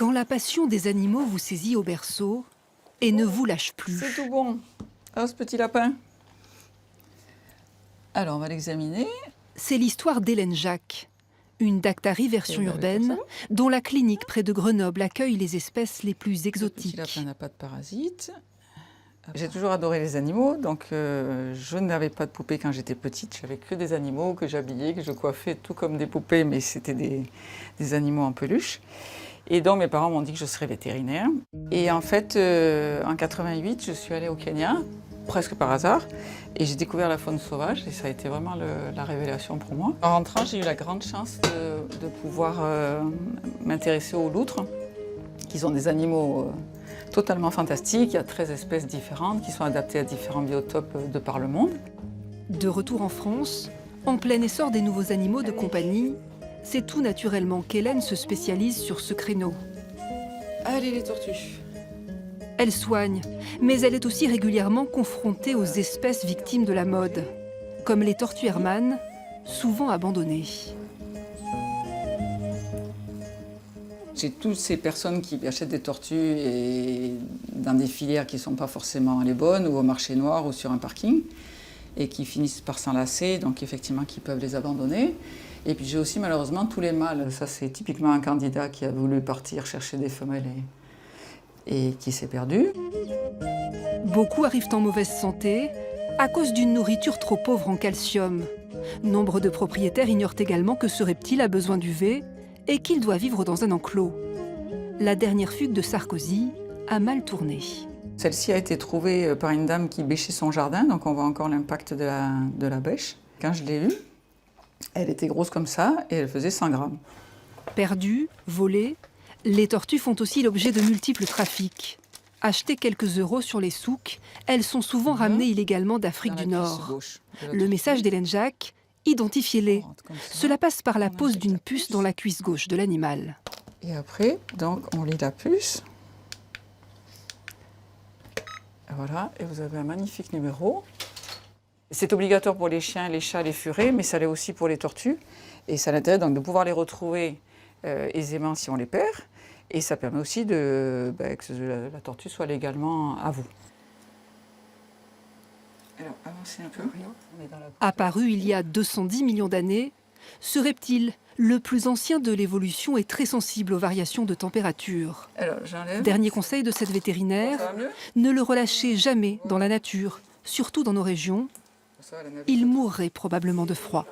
Quand la passion des animaux vous saisit au berceau et ne vous lâche plus. C'est tout bon. Alors, ce petit lapin. Alors, on va l'examiner. C'est l'histoire d'Hélène Jacques, une dactarie version urbaine dont la clinique près de Grenoble accueille les espèces les plus exotiques. Le petit lapin n'a pas de parasites. J'ai toujours adoré les animaux, donc je n'avais pas de poupée quand j'étais petite. J'avais que des animaux que j'habillais, que je coiffais, tout comme des poupées, mais c'était des animaux en peluche. Et donc mes parents m'ont dit que je serais vétérinaire. Et en fait, en 88, je suis allée au Kenya, presque par hasard, et j'ai découvert la faune sauvage, et ça a été vraiment la révélation pour moi. En rentrant, j'ai eu la grande chance de pouvoir m'intéresser aux loutres, qui sont des animaux totalement fantastiques. Il y a 13 espèces différentes qui sont adaptées à différents biotopes de par le monde. De retour en France, en plein essor des nouveaux animaux de compagnie, c'est tout naturellement qu'Hélène se spécialise sur ce créneau. Allez les tortues! Elle soigne, mais elle est aussi régulièrement confrontée aux espèces victimes de la mode, comme les tortues Hermann, souvent abandonnées. J'ai toutes ces personnes qui achètent des tortues et dans des filières qui ne sont pas forcément les bonnes, ou au marché noir, ou sur un parking, et qui finissent par s'enlacer, donc effectivement qui peuvent les abandonner. Et puis j'ai aussi malheureusement tous les mâles. Ça, c'est typiquement un candidat qui a voulu partir chercher des femelles et qui s'est perdu. Beaucoup arrivent en mauvaise santé à cause d'une nourriture trop pauvre en calcium. Nombre de propriétaires ignorent également que ce reptile a besoin d'UV et qu'il doit vivre dans un enclos. La dernière fugue de Sarkozy a mal tourné. Celle-ci a été trouvée par une dame qui bêchait son jardin, donc on voit encore l'impact de la bêche. Quand je l'ai eue, elle était grosse comme ça et elle faisait 100 grammes. Perdues, volées, les tortues font aussi l'objet de multiples trafics. Achetées quelques euros sur les souks, elles sont souvent ramenées illégalement d'Afrique du Nord. Le message d'Hélène Jacques, identifiez-les. Cela passe par la pose d'une puce dans la cuisse gauche de l'animal. Et après, donc, on lit la puce. Voilà, et vous avez un magnifique numéro. C'est obligatoire pour les chiens, les chats, les furets, mais ça l'est aussi pour les tortues. Et ça a l'intérêt donc de pouvoir les retrouver aisément si on les perd. Et ça permet aussi que la tortue soit légalement à vous. Alors, avancez un peu. Apparu il y a 210 millions d'années, ce reptile, le plus ancien de l'évolution, est très sensible aux variations de température. Alors, j'enlève. Dernier conseil de cette vétérinaire, ne le relâchez jamais dans la nature, surtout dans nos régions. Il mourrait probablement de froid.